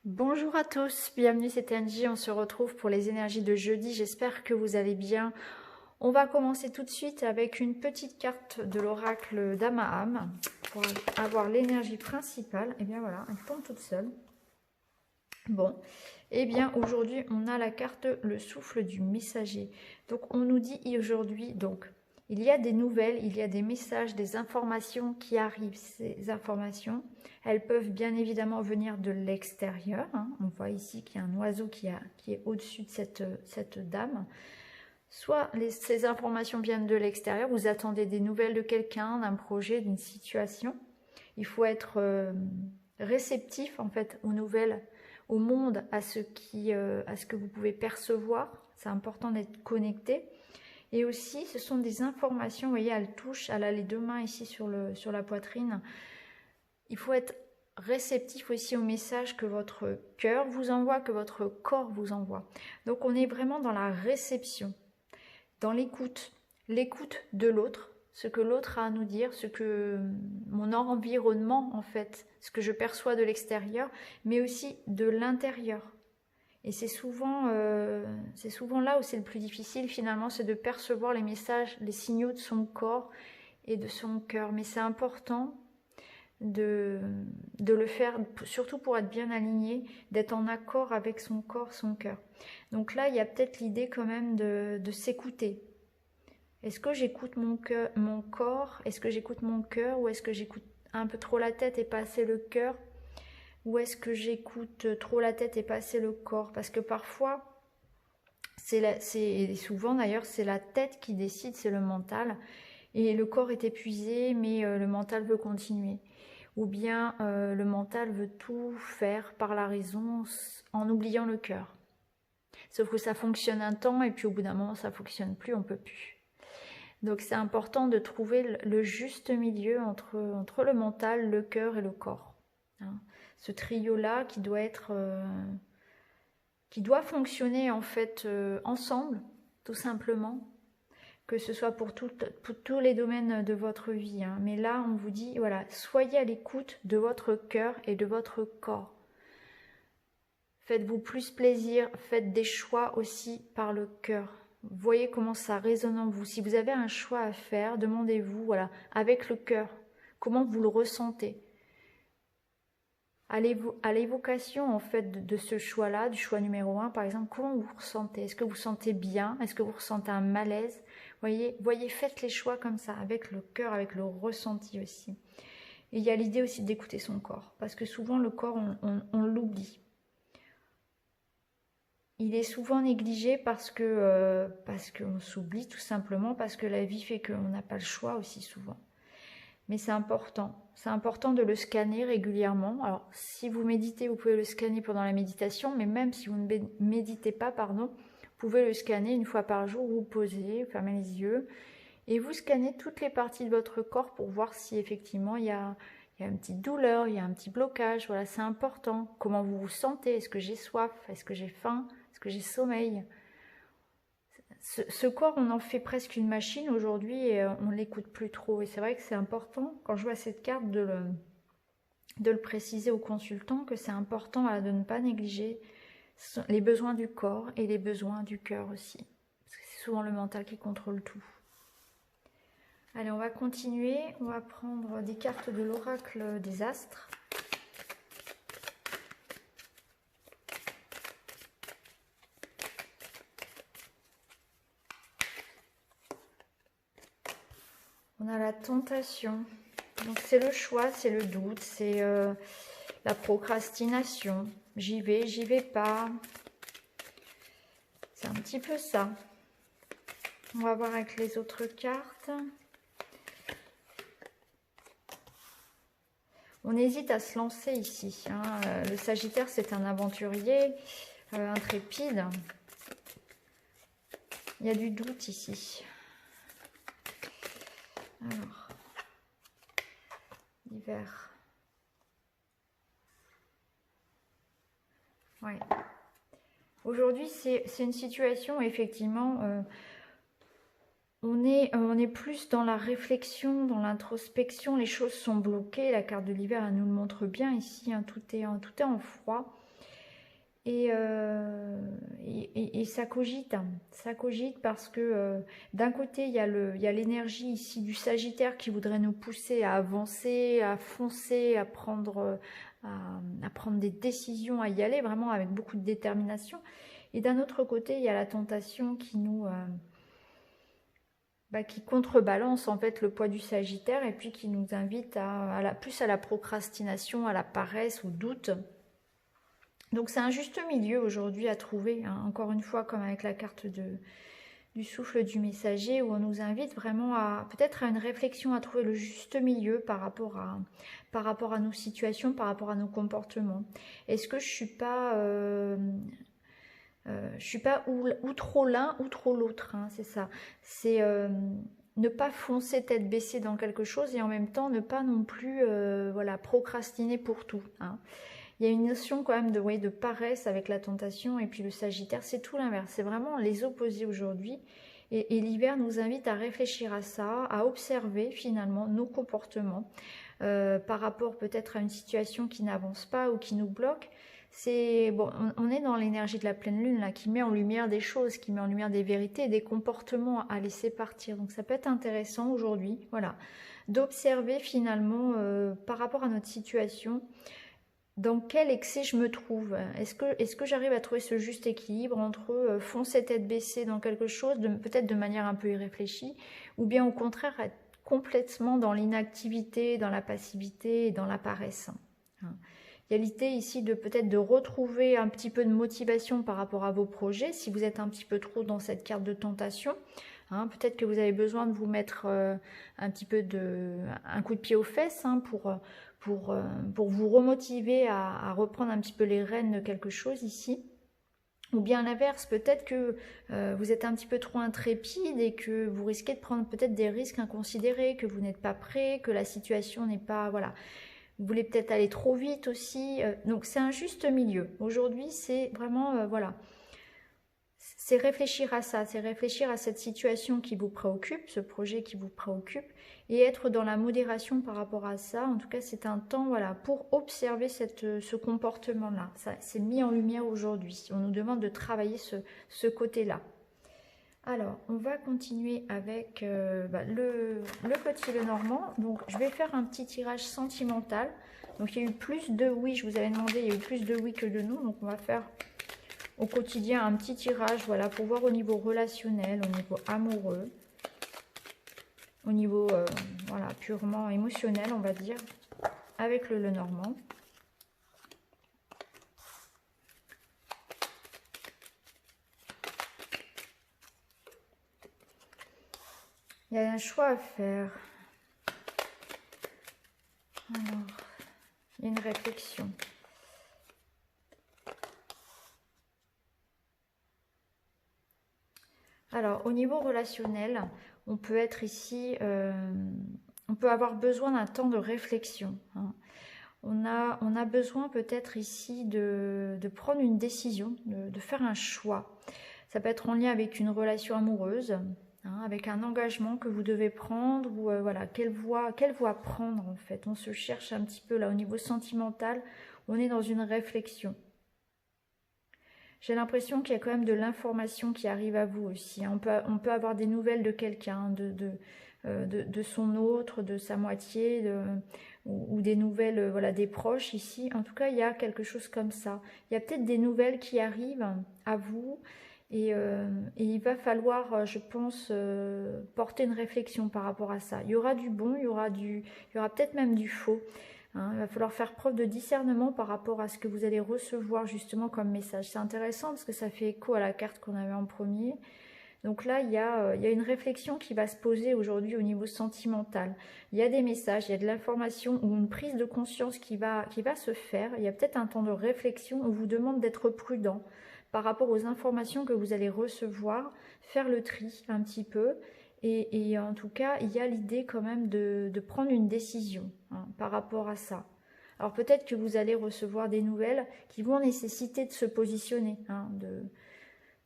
Bonjour à tous, bienvenue, c'est Angie, on se retrouve pour les énergies de jeudi, j'espère que vous allez bien. On va commencer tout de suite avec une petite carte de l'oracle d'Amaham pour avoir l'énergie principale. Et bien voilà, elle tombe toute seule. Bon, et bien aujourd'hui on a la carte le souffle du messager. Donc on nous dit aujourd'hui, donc il y a des nouvelles, il y a des messages, des informations qui arrivent. Ces informations, elles peuvent bien évidemment venir de l'extérieur. On voit ici qu'il y a un oiseau qui est au-dessus de cette dame. Soit ces informations viennent de l'extérieur, vous attendez des nouvelles de quelqu'un, d'un projet, d'une situation. Il faut être réceptif en fait aux nouvelles, au monde, à ce que vous pouvez percevoir. C'est important d'être connecté. Et aussi, ce sont des informations, vous voyez, elle touche, elle a les deux mains ici sur la poitrine. Il faut être réceptif aussi aux messages que votre cœur vous envoie, que votre corps vous envoie. Donc on est vraiment dans la réception, dans l'écoute de l'autre, ce que l'autre a à nous dire, ce que mon environnement en fait, ce que je perçois de l'extérieur, mais aussi de l'intérieur. Et c'est souvent là où c'est le plus difficile finalement, c'est de percevoir les messages, les signaux de son corps et de son cœur. Mais c'est important de le faire, surtout pour être bien aligné, d'être en accord avec son corps, son cœur. Donc là, il y a peut-être l'idée quand même de s'écouter. Est-ce que j'écoute mon corps? Est-ce que j'écoute mon cœur? Ou est-ce que j'écoute un peu trop la tête et pas assez le cœur? Ou est-ce que j'écoute trop la tête et pas assez le corps? Parce que parfois, et souvent d'ailleurs, c'est la tête qui décide, c'est le mental. Et le corps est épuisé, mais le mental veut continuer. Ou bien le mental veut tout faire par la raison en oubliant le cœur. Sauf que ça fonctionne un temps et puis au bout d'un moment, ça ne fonctionne plus, on ne peut plus. Donc c'est important de trouver le juste milieu entre le mental, le cœur et le corps. Ce trio-là qui doit fonctionner en fait ensemble, tout simplement, que ce soit pour tous les domaines de votre vie. Mais là, on vous dit, voilà, soyez à l'écoute de votre cœur et de votre corps. Faites-vous plus plaisir, faites des choix aussi par le cœur. Voyez comment ça résonne en vous. Si vous avez un choix à faire, demandez-vous, voilà, avec le cœur, comment vous le ressentez. À l'évocation en fait de ce choix-là, du choix numéro 1 par exemple, comment vous ressentez? Est-ce que vous sentez bien? Est-ce que vous ressentez un malaise? Voyez, faites les choix comme ça, avec le cœur, avec le ressenti aussi. Et il y a l'idée aussi d'écouter son corps, parce que souvent le corps, on l'oublie. Il est souvent négligé parce qu'on s'oublie tout simplement, parce que la vie fait qu'on n'a pas le choix aussi souvent. Mais c'est important de le scanner régulièrement. Alors si vous méditez, vous pouvez le scanner pendant la méditation, mais même si vous ne méditez pas, vous pouvez le scanner une fois par jour, vous posez, vous fermez les yeux, et vous scannez toutes les parties de votre corps pour voir si effectivement il y a une petite douleur, il y a un petit blocage. Voilà, c'est important. Comment vous vous sentez? Est-ce que j'ai soif? Est-ce que j'ai faim? Est-ce que j'ai sommeil? Ce corps, on en fait presque une machine aujourd'hui et on ne l'écoute plus trop. Et c'est vrai que c'est important, quand je vois cette carte, de le préciser aux consultants, que c'est important de ne pas négliger les besoins du corps et les besoins du cœur aussi. Parce que c'est souvent le mental qui contrôle tout. Allez, on va continuer. On va prendre des cartes de l'oracle des astres. On a la tentation. Donc c'est le choix, c'est le doute, c'est la procrastination. J'y vais pas. C'est un petit peu ça. On va voir avec les autres cartes. On hésite à se lancer ici. Le Sagittaire, c'est un aventurier intrépide. Il y a du doute ici. Alors, l'hiver. Ouais. Aujourd'hui, c'est une situation où effectivement, on est plus dans la réflexion, dans l'introspection. Les choses sont bloquées. La carte de l'hiver, elle nous le montre bien ici. Tout est en froid. Et ça cogite, hein. Ça cogite parce que d'un côté, il y a l'énergie ici du Sagittaire qui voudrait nous pousser à avancer, à foncer, à prendre des décisions, à y aller vraiment avec beaucoup de détermination. Et d'un autre côté, il y a la tentation qui qui contrebalance en fait le poids du Sagittaire et puis qui nous invite plus à la procrastination, à la paresse, au doute. Donc c'est un juste milieu aujourd'hui à trouver, hein, encore une fois comme avec la carte du souffle du messager, où on nous invite vraiment peut-être à une réflexion, à trouver le juste milieu par rapport à nos situations, par rapport à nos comportements. Est-ce que je suis pas ou trop l'un ou trop l'autre, hein, c'est ça. C'est ne pas foncer tête baissée dans quelque chose et en même temps ne pas non plus voilà, procrastiner pour tout, hein. Il y a une notion quand même de paresse avec la tentation et puis le Sagittaire, c'est tout l'inverse. C'est vraiment les opposés aujourd'hui. Et l'hiver nous invite à réfléchir à ça, à observer finalement nos comportements par rapport peut-être à une situation qui n'avance pas ou qui nous bloque. On est dans l'énergie de la pleine lune là, qui met en lumière des choses, qui met en lumière des vérités, des comportements à laisser partir. Donc ça peut être intéressant aujourd'hui, voilà, d'observer finalement par rapport à notre situation. Dans quel excès je me trouve? Est-ce que j'arrive à trouver ce juste équilibre entre foncer tête baissée dans quelque chose, peut-être de manière un peu irréfléchie, ou bien au contraire être complètement dans l'inactivité, dans la passivité et dans la paresse, hein. Il y a l'idée ici de peut-être de retrouver un petit peu de motivation par rapport à vos projets, si vous êtes un petit peu trop dans cette carte de tentation, hein. Peut-être que vous avez besoin de vous mettre un petit peu un coup de pied aux fesses, hein, pour vous remotiver à reprendre un petit peu les rênes de quelque chose ici. Ou bien l'inverse, peut-être que vous êtes un petit peu trop intrépide et que vous risquez de prendre peut-être des risques inconsidérés, que vous n'êtes pas prêt, que la situation n'est pas... Voilà. Vous voulez peut-être aller trop vite aussi. Donc c'est un juste milieu. Aujourd'hui, c'est vraiment... voilà. C'est réfléchir à ça, c'est réfléchir à cette situation qui vous préoccupe, ce projet qui vous préoccupe, et être dans la modération par rapport à ça. En tout cas, c'est un temps, voilà, pour observer ce comportement-là. Ça, c'est mis en lumière aujourd'hui. On nous demande de travailler ce côté-là. Alors, on va continuer avec le petit Lenormand. Donc, je vais faire un petit tirage sentimental. Donc, il y a eu plus de oui, je vous avais demandé, il y a eu plus de oui que de non. Donc, on va faire au quotidien un petit tirage, voilà, pour voir au niveau relationnel, au niveau amoureux, au niveau voilà, purement émotionnel, on va dire, avec le Lenormand. Il y a un choix à faire. Alors, il y a une réflexion. Alors, au niveau relationnel, on peut être ici, on peut avoir besoin d'un temps de réflexion, hein. On a besoin peut-être ici de prendre une décision, de faire un choix. Ça peut être en lien avec une relation amoureuse, hein, avec un engagement que vous devez prendre, ou voilà, quelle voie prendre en fait. On se cherche un petit peu là au niveau sentimental, on est dans une réflexion. J'ai l'impression qu'il y a quand même de l'information qui arrive à vous aussi, hein. On peut avoir des nouvelles de quelqu'un, de son autre, de sa moitié, ou des nouvelles, voilà, des proches ici. En tout cas, il y a quelque chose comme ça. Il y a peut-être des nouvelles qui arrivent à vous, et il va falloir, je pense, porter une réflexion par rapport à ça. Il y aura du bon, il y aura peut-être même du faux. Hein, il va falloir faire preuve de discernement par rapport à ce que vous allez recevoir justement comme message. C'est intéressant parce que ça fait écho à la carte qu'on avait en premier. Donc là, il y a une réflexion qui va se poser aujourd'hui au niveau sentimental. Il y a des messages, il y a de l'information ou une prise de conscience qui va se faire. Il y a peut-être un temps de réflexion où on vous demande d'être prudent par rapport aux informations que vous allez recevoir, faire le tri un petit peu. Et en tout cas, il y a l'idée quand même de prendre une décision, hein, par rapport à ça. Alors peut-être que vous allez recevoir des nouvelles qui vont nécessiter de se positionner, hein,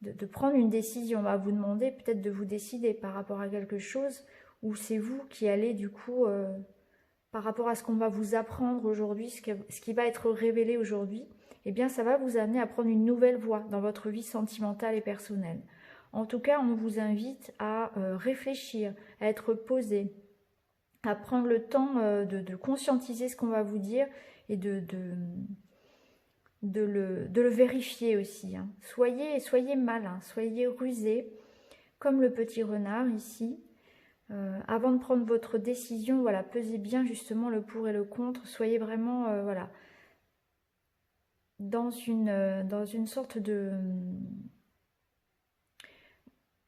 de prendre une décision. On va vous demander peut-être de vous décider par rapport à quelque chose où c'est vous qui allez du coup par rapport à ce qu'on va vous apprendre aujourd'hui, ce qui va être révélé aujourd'hui, eh bien ça va vous amener à prendre une nouvelle voie dans votre vie sentimentale et personnelle. En tout cas, on vous invite à réfléchir, à être posé, à prendre le temps de conscientiser ce qu'on va vous dire et de le vérifier aussi. Hein. Soyez malin, soyez rusé, comme le petit renard ici. Avant de prendre votre décision, voilà, pesez bien justement le pour et le contre. Soyez vraiment voilà, dans une sorte de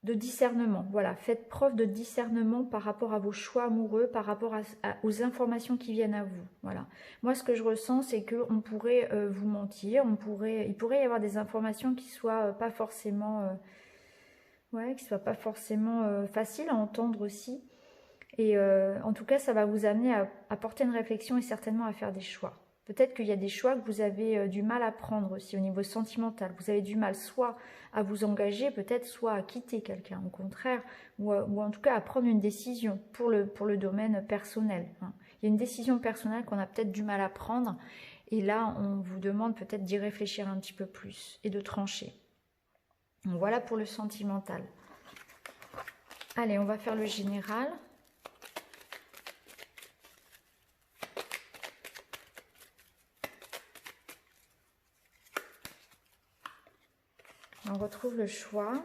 discernement. Voilà, faites preuve de discernement par rapport à vos choix amoureux, par rapport aux informations qui viennent à vous. Voilà. Moi, ce que je ressens, c'est qu'on pourrait vous mentir, il pourrait y avoir des informations qui soient pas forcément, faciles à entendre aussi. Et en tout cas, ça va vous amener à porter une réflexion et certainement à faire des choix. Peut-être qu'il y a des choix que vous avez du mal à prendre aussi au niveau sentimental. Vous avez du mal soit à vous engager, peut-être soit à quitter quelqu'un, au contraire, ou en tout cas à prendre une décision pour le domaine personnel. Hein. Il y a une décision personnelle qu'on a peut-être du mal à prendre, et là, on vous demande peut-être d'y réfléchir un petit peu plus et de trancher. Donc voilà pour le sentimental. Allez, on va faire le général. On retrouve le choix.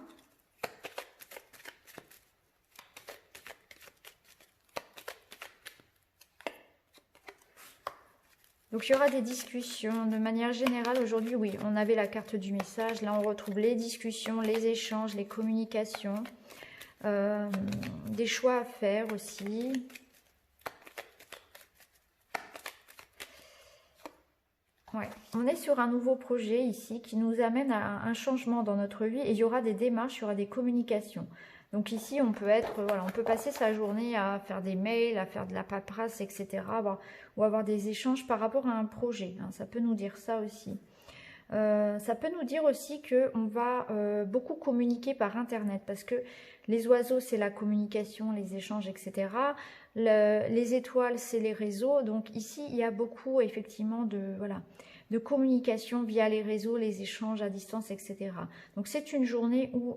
Donc il y aura des discussions. De manière générale, aujourd'hui, oui, on avait la carte du message. Là, on retrouve les discussions, les échanges, les communications. Des choix à faire aussi. Ouais. On est sur un nouveau projet ici qui nous amène à un changement dans notre vie et il y aura des démarches, il y aura des communications. Donc ici, on peut être, voilà, on peut passer sa journée à faire des mails, à faire de la paperasse, etc. Ou avoir des échanges par rapport à un projet. Hein, ça peut nous dire ça aussi. Ça peut nous dire aussi qu'on va beaucoup communiquer par Internet parce que les oiseaux, c'est la communication, les échanges, etc. Les étoiles, c'est les réseaux. Donc ici, il y a beaucoup effectivement de communication via les réseaux, les échanges à distance, etc. Donc c'est une journée où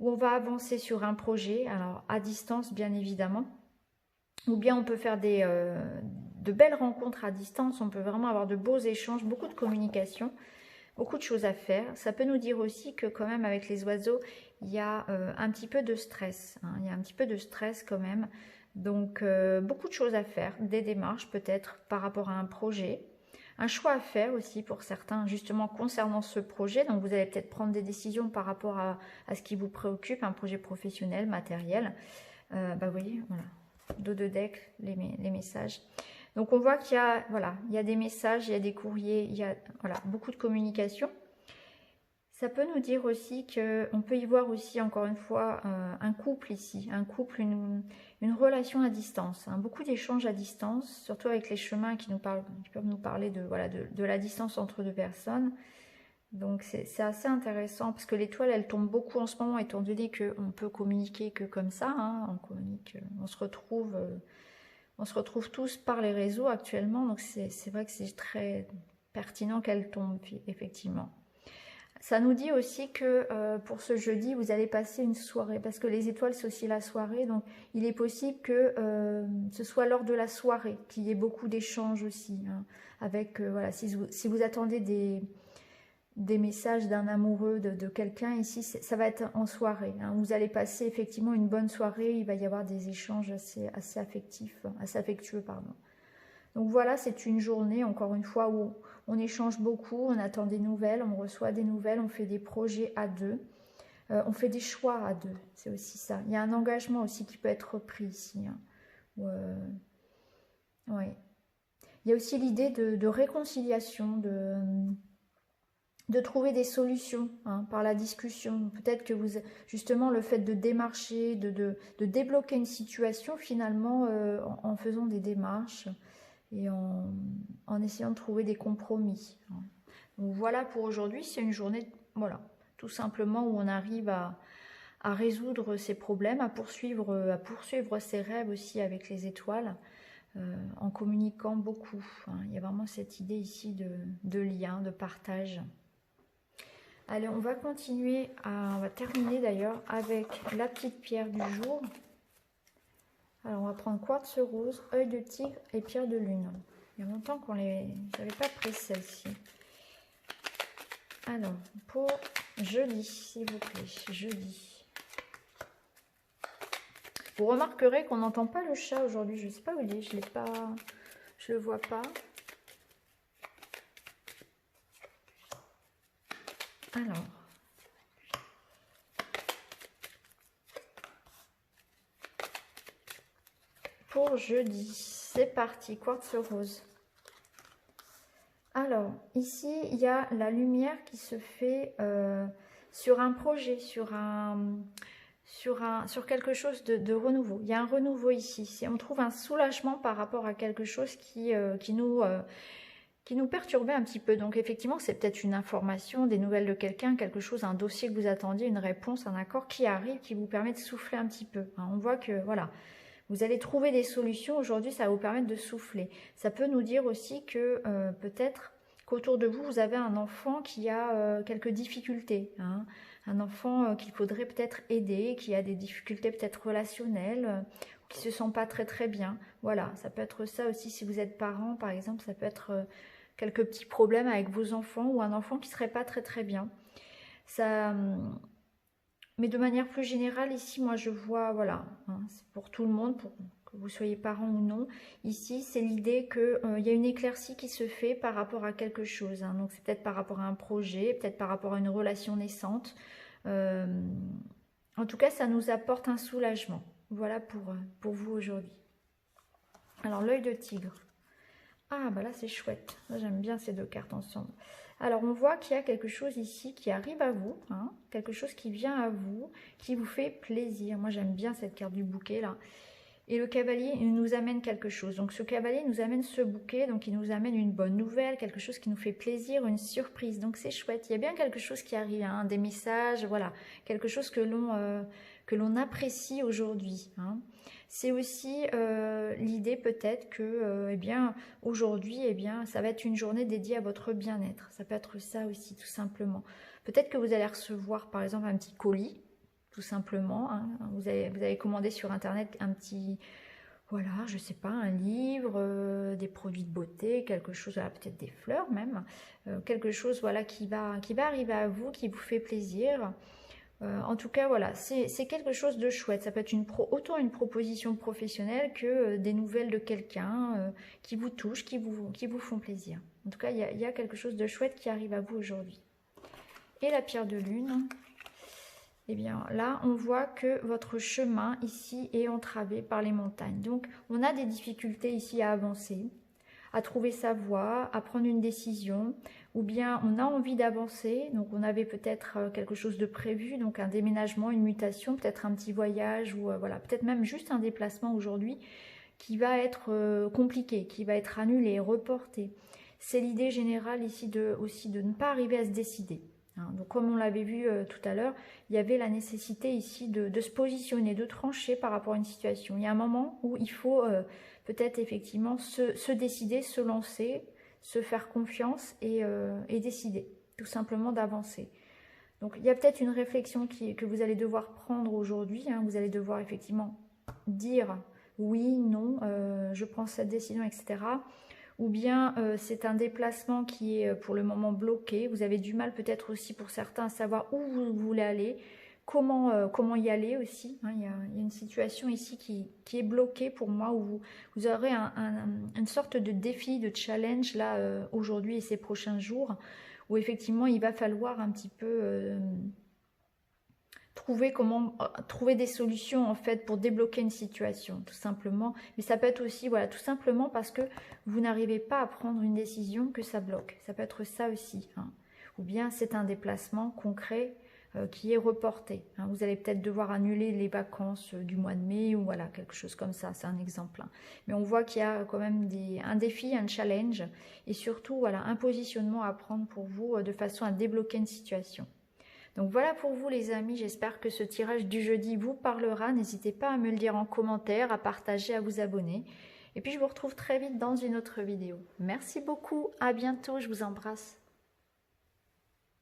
on va avancer sur un projet, alors à distance bien évidemment, ou bien on peut faire de belles rencontres à distance, on peut vraiment avoir de beaux échanges, beaucoup de communication, beaucoup de choses à faire. Ça peut nous dire aussi que quand même avec les oiseaux, il y a un petit peu de stress, hein, il y a un petit peu de stress quand même, donc beaucoup de choses à faire, des démarches peut-être par rapport à un projet, un choix à faire aussi pour certains justement concernant ce projet, donc vous allez peut-être prendre des décisions par rapport à ce qui vous préoccupe, un projet professionnel, matériel, vous voyez, voilà. Dos de deck, les messages. Donc on voit qu'il y a, voilà, il y a des messages, il y a des courriers, il y a voilà, beaucoup de communication. Ça peut nous dire aussi qu'on peut y voir aussi, encore une fois, un couple ici, un couple, une relation à distance, hein, beaucoup d'échanges à distance, surtout avec les chemins qui peuvent nous parler de la distance entre deux personnes. Donc c'est assez intéressant parce que l'étoile elle tombe beaucoup en ce moment étant donné qu'on peut communiquer que comme ça, hein, on communique, on se retrouve tous par les réseaux actuellement, donc c'est vrai que c'est très pertinent qu'elle tombe effectivement. Ça nous dit aussi que pour ce jeudi vous allez passer une soirée parce que les étoiles c'est aussi la soirée, donc il est possible que ce soit lors de la soirée qu'il y ait beaucoup d'échanges aussi, hein, avec voilà, si vous attendez des messages d'un amoureux, de quelqu'un ici, ça va être en soirée. Hein. Vous allez passer effectivement une bonne soirée, il va y avoir des échanges assez affectifs, assez affectueux, pardon. Donc voilà, c'est une journée, encore une fois, où on échange beaucoup, on attend des nouvelles, on reçoit des nouvelles, on fait des projets à deux, on fait des choix à deux, c'est aussi ça. Il y a un engagement aussi qui peut être pris ici. Hein. Ouais. Il y a aussi l'idée de réconciliation, de trouver des solutions, hein, par la discussion. Peut-être que justement le fait de démarcher, de débloquer une situation finalement en faisant des démarches et en essayant de trouver des compromis. Hein. Donc voilà pour aujourd'hui, c'est une journée, voilà, tout simplement où on arrive à résoudre ses problèmes, à poursuivre ses rêves aussi avec les étoiles, en communiquant beaucoup. Hein. Il y a vraiment cette idée ici de lien, de partage. Allez, on va continuer, on va terminer d'ailleurs avec la petite pierre du jour. Alors, on va prendre quartz rose, œil de tigre et pierre de lune. Il y a longtemps qu'on les... j'avais pas pris celle-ci. Alors, pour jeudi, s'il vous plaît, jeudi. Vous remarquerez qu'on n'entend pas le chat aujourd'hui. Je ne sais pas où il est, je l'ai pas, je le vois pas. Alors. Pour jeudi, c'est parti, quartz rose. Alors, ici, il y a la lumière qui se fait sur un projet, sur quelque chose de renouveau. Il y a un renouveau ici. On trouve un soulagement par rapport à quelque chose qui nous perturbait un petit peu. Donc, effectivement, c'est peut-être une information, des nouvelles de quelqu'un, quelque chose, un dossier que vous attendiez, une réponse, un accord qui arrive, qui vous permet de souffler un petit peu. Hein, on voit que, voilà... Vous allez trouver des solutions. Aujourd'hui, ça va vous permettre de souffler. Ça peut nous dire aussi que peut-être qu'autour de vous, vous avez un enfant qui a quelques difficultés. Hein. Un enfant qu'il faudrait peut-être aider, qui a des difficultés peut-être relationnelles, qui ne se sent pas très très bien. Voilà, ça peut être ça aussi. Si vous êtes parent, par exemple, ça peut être quelques petits problèmes avec vos enfants ou un enfant qui ne serait pas très très bien. Ça... Mais de manière plus générale, ici, moi, je vois, voilà, hein, c'est pour tout le monde, pour que vous soyez parent ou non. Ici, c'est l'idée qu'il y a une éclaircie qui se fait par rapport à quelque chose. Hein. Donc, c'est peut-être par rapport à un projet, peut-être par rapport à une relation naissante. En tout cas, ça nous apporte un soulagement. Voilà pour vous aujourd'hui. Alors, l'œil de tigre. Ah, bah là, c'est chouette. J'aime bien ces deux cartes ensemble. Alors, on voit qu'il y a quelque chose ici qui arrive à vous, hein, quelque chose qui vient à vous, qui vous fait plaisir. Moi, j'aime bien cette carte du bouquet, là. Et le cavalier, il nous amène quelque chose. Donc, ce cavalier nous amène ce bouquet, donc il nous amène une bonne nouvelle, quelque chose qui nous fait plaisir, une surprise. Donc, c'est chouette. Il y a bien quelque chose qui arrive, hein, des messages, voilà. Quelque chose que l'on apprécie aujourd'hui, hein. C'est aussi l'idée peut-être que eh bien, aujourd'hui, eh bien, ça va être une journée dédiée à votre bien-être. Ça peut être ça aussi, tout simplement. Peut-être que vous allez recevoir, par exemple, un petit colis, tout simplement. Hein. Vous avez commandé sur Internet un petit, voilà, je sais pas, un livre, des produits de beauté, quelque chose, voilà, peut-être des fleurs même. Quelque chose, voilà, qui va arriver à vous, qui vous fait plaisir. En tout cas, voilà, c'est quelque chose de chouette. Ça peut être autant une proposition professionnelle que des nouvelles de quelqu'un qui vous touchent, qui vous font plaisir. En tout cas, il y a quelque chose de chouette qui arrive à vous aujourd'hui. Et la pierre de lune, eh bien là, on voit que votre chemin ici est entravé par les montagnes. Donc, on a des difficultés ici à avancer, à trouver sa voie, à prendre une décision, ou bien on a envie d'avancer, donc on avait peut-être quelque chose de prévu, donc un déménagement, une mutation, peut-être un petit voyage, ou voilà, peut-être même juste un déplacement aujourd'hui qui va être compliqué, qui va être annulé, reporté. C'est l'idée générale ici aussi de ne pas arriver à se décider. Hein. Donc comme on l'avait vu tout à l'heure, il y avait la nécessité ici de se positionner, de trancher par rapport à une situation. Il y a un moment où il faut peut-être effectivement se décider, se lancer, se faire confiance et décider tout simplement d'avancer. Donc il y a peut-être une réflexion que vous allez devoir prendre aujourd'hui. Hein. Vous allez devoir effectivement dire oui, non, je prends cette décision, etc. Ou bien c'est un déplacement qui est pour le moment bloqué. Vous avez du mal peut-être aussi pour certains à savoir où vous voulez aller, comment y aller aussi. Hein. Il y a une situation ici qui est bloquée pour moi, où vous aurez une sorte de défi, de challenge là aujourd'hui et ces prochains jours, où effectivement il va falloir un petit peu trouver des solutions en fait pour débloquer une situation, tout simplement. Mais ça peut être aussi, voilà, tout simplement parce que vous n'arrivez pas à prendre une décision que ça bloque. Ça peut être ça aussi. Hein. Ou bien c'est un déplacement concret qui est reporté. Hein. Vous allez peut-être devoir annuler les vacances du mois de mai, ou voilà, quelque chose comme ça, c'est un exemple. Hein. Mais on voit qu'il y a quand même un défi, un challenge, et surtout voilà, un positionnement à prendre pour vous de façon à débloquer une situation. Donc voilà pour vous les amis, j'espère que ce tirage du jeudi vous parlera. N'hésitez pas à me le dire en commentaire, à partager, à vous abonner. Et puis je vous retrouve très vite dans une autre vidéo. Merci beaucoup, à bientôt, je vous embrasse.